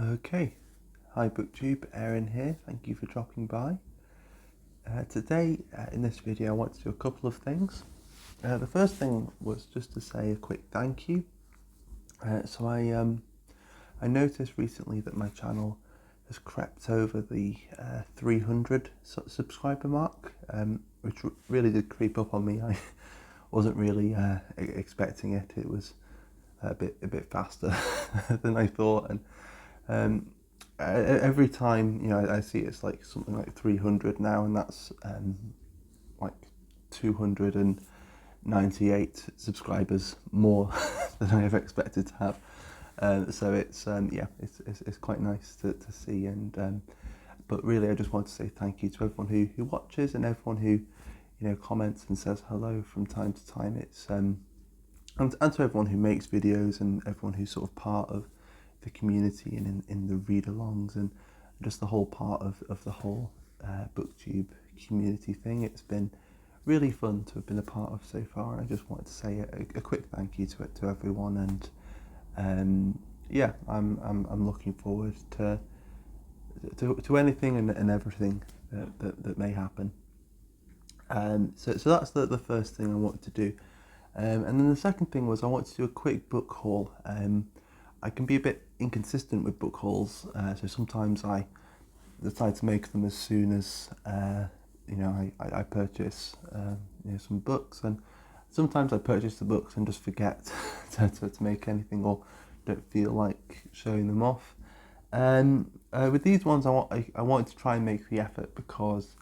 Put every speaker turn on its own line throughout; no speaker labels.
Okay, hi booktube, Aaron here, thank you for dropping by. Today in this video I want to do a couple of things. The first thing was just to say a quick thank you. I noticed recently that my channel has crept over the 300 subscriber mark, which really did creep up on me. I wasn't really expecting it. It was a bit faster than I thought, and every time I see it's like something like 300 now, and that's like 298 subscribers more than I ever expected to have. So it's quite nice to see, and but really I just want to say thank you to everyone who watches and everyone who comments and says hello from time to time. It's and to everyone who makes videos and everyone who's sort of part of the community and in the read-alongs and just the whole part of the whole booktube community thing. It's been really fun to have been a part of so far, and I just wanted to say a quick thank you to everyone, and yeah, I'm looking forward to anything and everything that may happen. So that's the first thing I wanted to do, and then the second thing was I wanted to do a quick book haul. I can be a bit inconsistent with book hauls, so sometimes I decide to make them as soon as I purchase some books, and sometimes I purchase the books and just forget to make anything, or don't feel like showing them off. With these ones I wanted to try and make the effort, because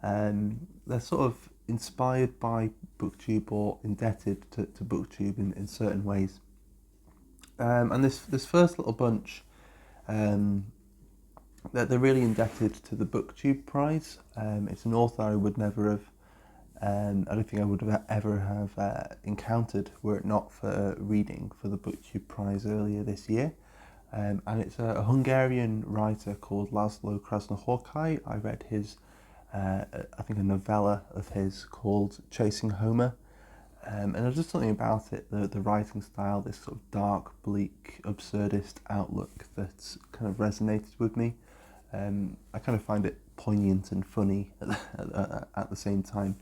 they're sort of inspired by booktube or indebted to booktube in certain ways. And this first little bunch, they're really indebted to the Booktube Prize. It's an author I would never have, I don't think I would have ever have encountered were it not for reading for the Booktube Prize earlier this year. And it's a Hungarian writer called Laszlo Krasznahorkai. I read his, I think a novella of his called Chasing Homer. And there's just something about it, the writing style, this sort of dark, bleak, absurdist outlook that kind of resonated with me. I kind of find it poignant and funny at the same time.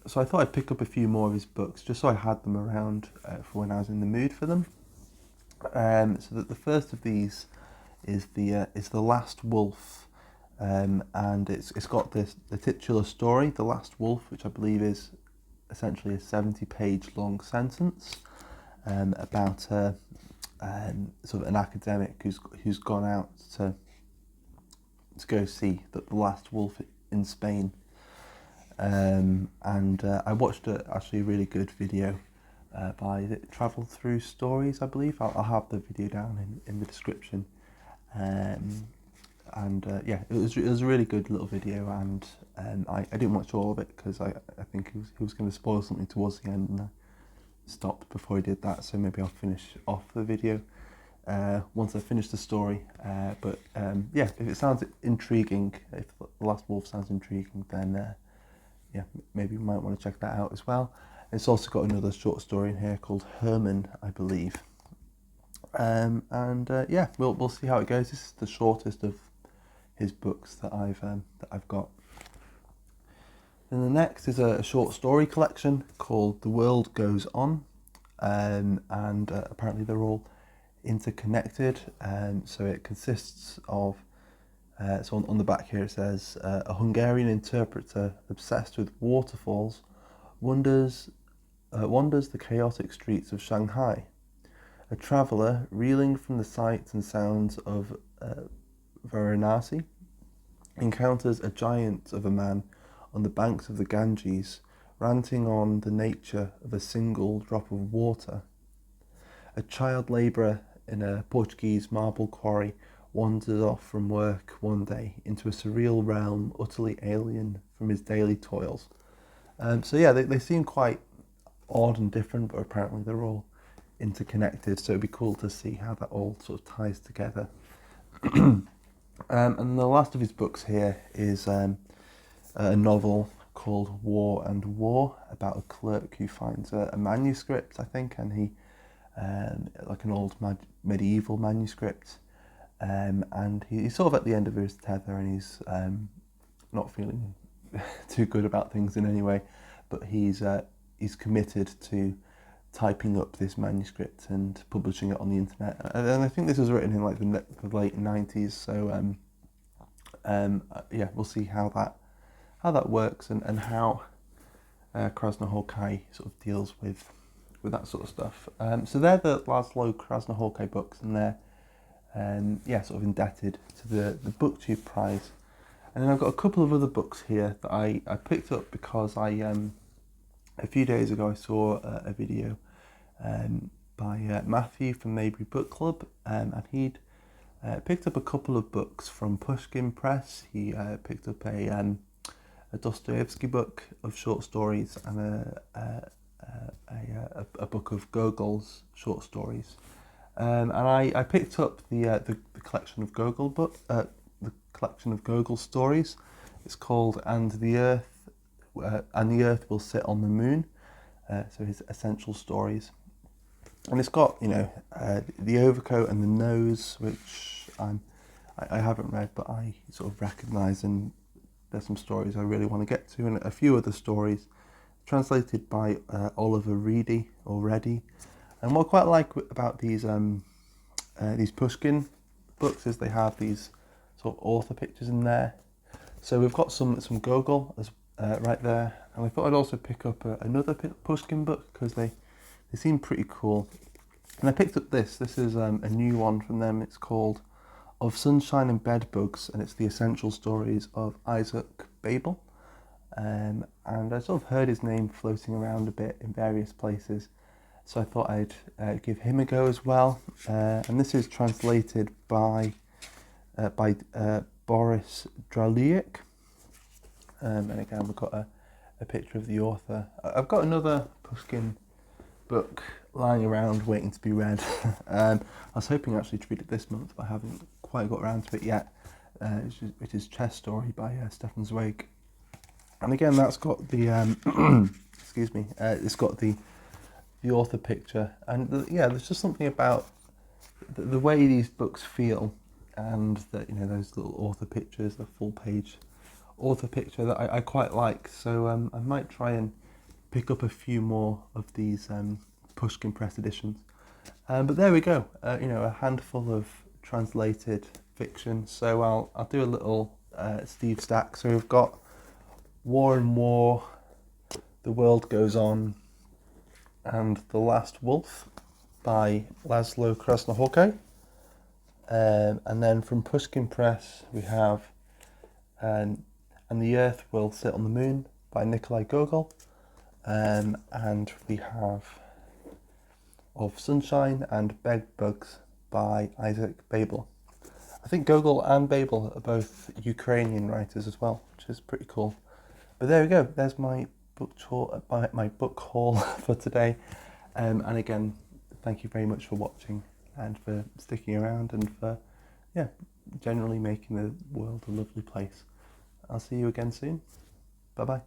So I thought I'd pick up a few more of his books, just so I had them around for when I was in the mood for them. So that the first of these is the Last Wolf, and it's got the titular story, The Last Wolf, which I believe is essentially a 70-page long sentence about sort of an academic who's gone out to go see the last wolf in Spain, and I watched actually a really good video by Travel Through Stories, I believe. I'll have the video down in the description, and yeah, it was a really good little video, and I didn't watch all of it because I think he was going to spoil something towards the end, and I stopped before he did that. So maybe I'll finish off the video once I finish the story. But yeah, if it sounds intriguing, if The Last Wolf sounds intriguing, then yeah, maybe you might want to check that out as well. It's also got another short story in here called Herman, I believe. And yeah, we'll see how it goes. This is the shortest of his books that I've got. Then the next is a short story collection called The World Goes On, and apparently they're all interconnected. So it consists of, so on the back here it says, a Hungarian interpreter obsessed with waterfalls wanders the chaotic streets of Shanghai. A traveller reeling from the sights and sounds of Varanasi encounters a giant of a man on the banks of the Ganges, ranting on the nature of a single drop of water. A child labourer in a Portuguese marble quarry wanders off from work one day into a surreal realm utterly alien from his daily toils. So yeah, they seem quite odd and different, but apparently they're all interconnected, so it'd be cool to see how that all sort of ties together. And the last of his books here is a novel called War and War, about a clerk who finds a manuscript, I think, and he like an old medieval manuscript, and he's sort of at the end of his tether, and he's not feeling too good about things in any way, but he's committed to typing up this manuscript and publishing it on the internet. And I think this was written in like the late 90s, so yeah, we'll see how that works, and how Krasnohorkai sort of deals with that sort of stuff. So they're the Laszlo Krasnohorkai books, and they're yeah, sort of indebted to the BookTube prize. And then I've got a couple of other books here that I picked up because I a few days ago I saw a video by Matthew from Maybury Book Club, and he'd picked up a couple of books from Pushkin Press. He picked up a Dostoevsky book of short stories and a book of Gogol's short stories. And I picked up the collection of Gogol the collection of Gogol stories. It's called And the Earth Will Sit on the Moon. So his essential stories, and it's got, you know, The Overcoat and the Nose, which I haven't read, but I sort of recognise, and there's some stories I really want to get to, and a few other stories translated by Oliver Reedy. And what I quite like about these Pushkin books is they have these sort of author pictures in there. So we've got some Gogol as right there, and I thought I'd also pick up another Pushkin book because they seem pretty cool. And I picked up this. This is a new one from them. It's called Of Sunshine and Bedbugs, and it's the essential stories of Isaac Babel. And I sort of heard his name floating around a bit in various places, so I thought I'd give him a go as well. And this is translated by Boris Draliuk. And again, we've got a picture of the author. I've got another Pushkin book lying around waiting to be read. I was hoping actually to read it this month, but I haven't quite got around to it yet, which is Chess Story by Stefan Zweig. And again, that's got the excuse me, it's got the author picture, and yeah, there's just something about the way these books feel, and that, you know, those little author pictures, the full page author picture, that I quite like. So I might try and pick up a few more of these Pushkin Press editions. But there we go, you know, a handful of translated fiction. So I'll do a little Steve Stack. So we've got War and War, The World Goes On, and The Last Wolf by Laszlo Krasnohorkai. And then from Pushkin Press we have And the Earth Will Sit on the Moon by Nikolai Gogol. And we have Of Sunshine and Bedbugs by Isaac Babel. I think Gogol and Babel are both Ukrainian writers as well, which is pretty cool. But there we go, there's my book haul for today. And again, thank you very much for watching and for sticking around, and for, yeah, generally making the world a lovely place. I'll see you again soon. Bye bye.